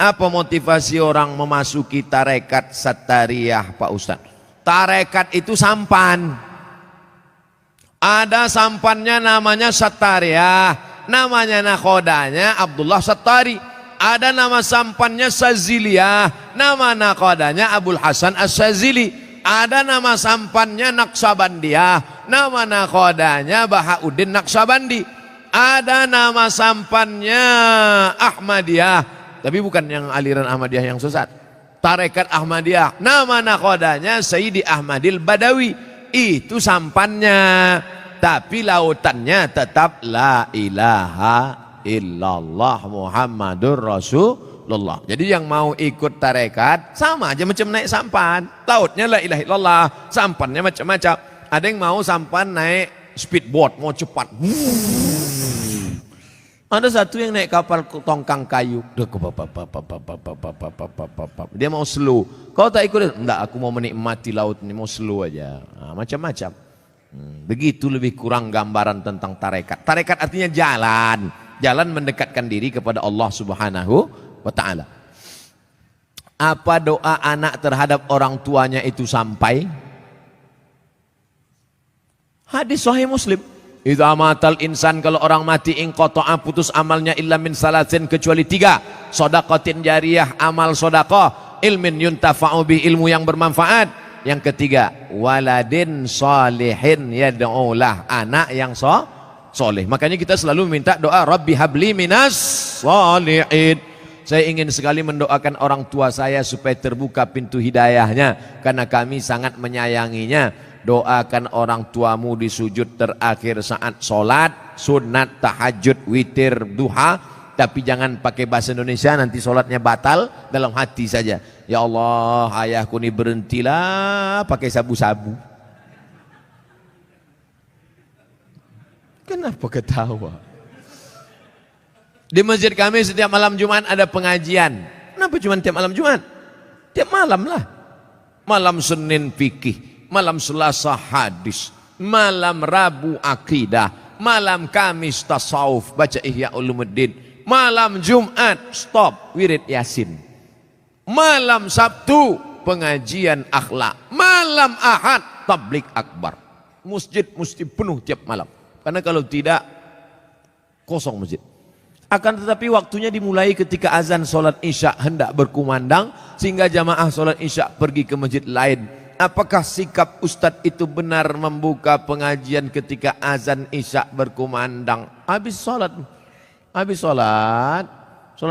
Apa motivasi orang memasuki tarekat Sattariyah Pak Ustadz? Tarekat itu sampan. Ada sampannya namanya Sattariyah, namanya nakhodanya Abdullah Sattari. Ada nama sampannya Saziliyah, nama nakhodanya Abul Hasan As-Sazili. Ada nama sampannya Naqsabandiyah, nama nakhodanya Bahauddin Naqsabandi. Ada nama sampannya Ahmadiyah, tapi bukan yang aliran Ahmadiyah yang sesat. Tarekat Ahmadiyah, nama nakhodanya Sayyidi Ahmadil Badawi. Itu sampannya, tapi lautannya tetap la ilaha illallah Muhammadur Rasulullah. Jadi yang mau ikut tarekat sama aja macam naik sampan. Lautnya la ilaha illallah, sampannya macam-macam. Ada yang mau sampan naik speedboat, mau cepat. Ada satu yang naik kapal tongkang kayu, dia mau slow. Kau tak ikut? Enggak, aku mau menikmati laut ini, mau slow aja. Nah, macam-macam. Begitu lebih kurang gambaran tentang tarekat. Tarekat artinya jalan, jalan mendekatkan diri kepada Allah Subhanahu wa Ta'ala. Apa doa anak terhadap orang tuanya itu sampai? Hadis Sahih Muslim. Idza matal insan, kalau orang mati, inqata'a, putus amalnya, illa min salasin, kecuali 3. Shadaqatin jariyah, amal sedekah, ilmin yuntafa'u bi, ilmu yang bermanfaat. Yang ketiga, waladin shalihin yad'ulah, anak yang soleh. Makanya kita selalu minta doa, Rabbi habli minas shalihin. Saya ingin sekali mendoakan orang tua saya supaya terbuka pintu hidayahnya, karena kami sangat menyayanginya. Doakan orang tuamu di sujud terakhir saat sholat, sunat, tahajud, witir, duha. Tapi jangan pakai bahasa Indonesia, nanti sholatnya batal. Dalam hati saja, ya Allah, ayahku ini berhentilah pakai sabu-sabu. Kenapa ketawa? Di masjid kami setiap malam Jumat ada pengajian. Kenapa cuma tiap malam Jumat? Tiap malam lah. Malam Senin fikih, malam Selasa hadis, malam Rabu akidah, malam Kamis tasawuf, baca Ihya Ulumuddin, malam Jumat stop wirid Yasin, malam Sabtu pengajian akhlak, malam Ahad tablik akbar. Masjid mesti penuh tiap malam, karena kalau tidak kosong masjid. Akan tetapi waktunya dimulai ketika azan sholat isya hendak berkumandang, sehingga jamaah sholat isya pergi ke masjid lain. Apakah sikap Ustadz itu benar membuka pengajian ketika azan isya berkumandang? Habis sholat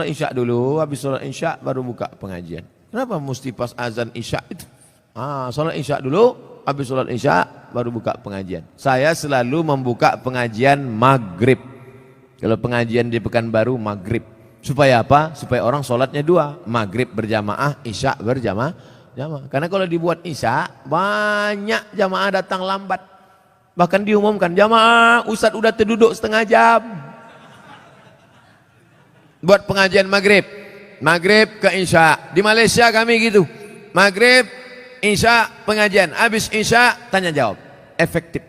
isya dulu, habis sholat isya baru buka pengajian. Kenapa mesti pas azan isya itu? Sholat isya dulu, habis sholat isya baru buka pengajian. Saya selalu membuka pengajian maghrib. Kalau pengajian di Pekanbaru maghrib. Supaya apa? Supaya orang sholatnya 2, maghrib berjamaah, isya berjamaah. Karena kalau dibuat isya, banyak jamaah datang lambat. Bahkan diumumkan, jamaah Ustadz udah terduduk setengah jam. Buat pengajian maghrib, maghrib ke isya. Di Malaysia kami gitu, maghrib, isya, pengajian. Habis isya, tanya jawab. Efektif.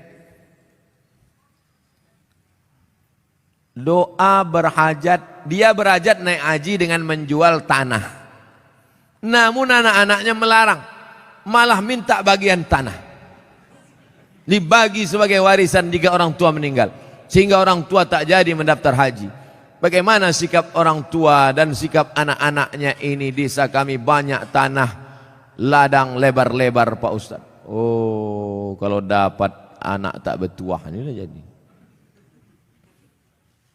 Doa berhajat, dia berhajat naik haji dengan menjual tanah. Namun anak-anaknya melarang, malah minta bagian tanah dibagi sebagai warisan jika orang tua meninggal, sehingga orang tua tak jadi mendaftar haji. Bagaimana sikap orang tua dan sikap anak-anaknya ini? Desa kami banyak tanah ladang lebar-lebar Pak Ustadz. Oh, kalau dapat anak tak bertuah ini udah jadi.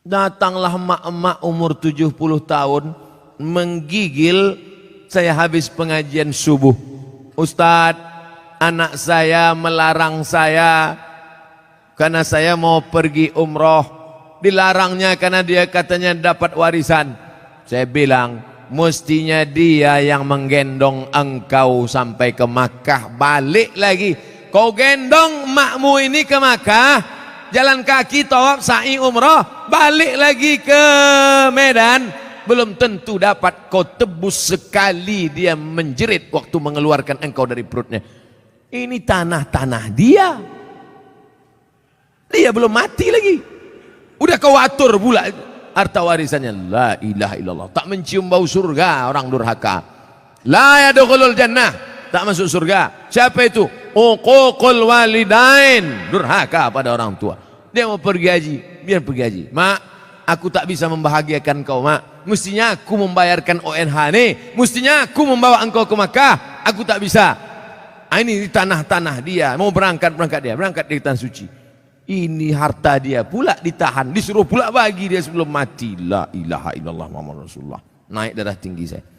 Datanglah emak-emak umur 70 tahun menggigil. Saya habis pengajian subuh, Ustadz, anak saya melarang saya karena saya mau pergi umroh. Dilarangnya karena dia katanya dapat warisan. Saya bilang, mestinya dia yang menggendong engkau sampai ke Makkah, balik lagi. Kau gendong makmu ini ke Makkah, jalan kaki, tawaf, sa'i, umroh, balik lagi ke Medan. Belum tentu dapat, kau tebus sekali dia menjerit waktu mengeluarkan engkau dari perutnya. Ini tanah-tanah dia. Dia belum mati lagi. Udah kau atur pula. harta warisannya. La ilaha illallah. Tak mencium bau surga orang durhaka. La yadkhulul jannah. Tak masuk surga. Siapa itu? Uququl walidain. Durhaka pada orang tua. Dia mau pergi haji, biar pergi haji. Mak, aku tak bisa membahagiakan kau, mak. Mestinya aku membayarkan ONH nih. Mestinya aku membawa engkau ke Makkah. Aku tak bisa. Ini di tanah-tanah dia. Mau berangkat dia. Berangkat di tanah suci. Ini harta dia pula ditahan. Disuruh pula bagi dia sebelum mati. La ilaha illallah Muhammad Rasulullah. Naik darah tinggi saya.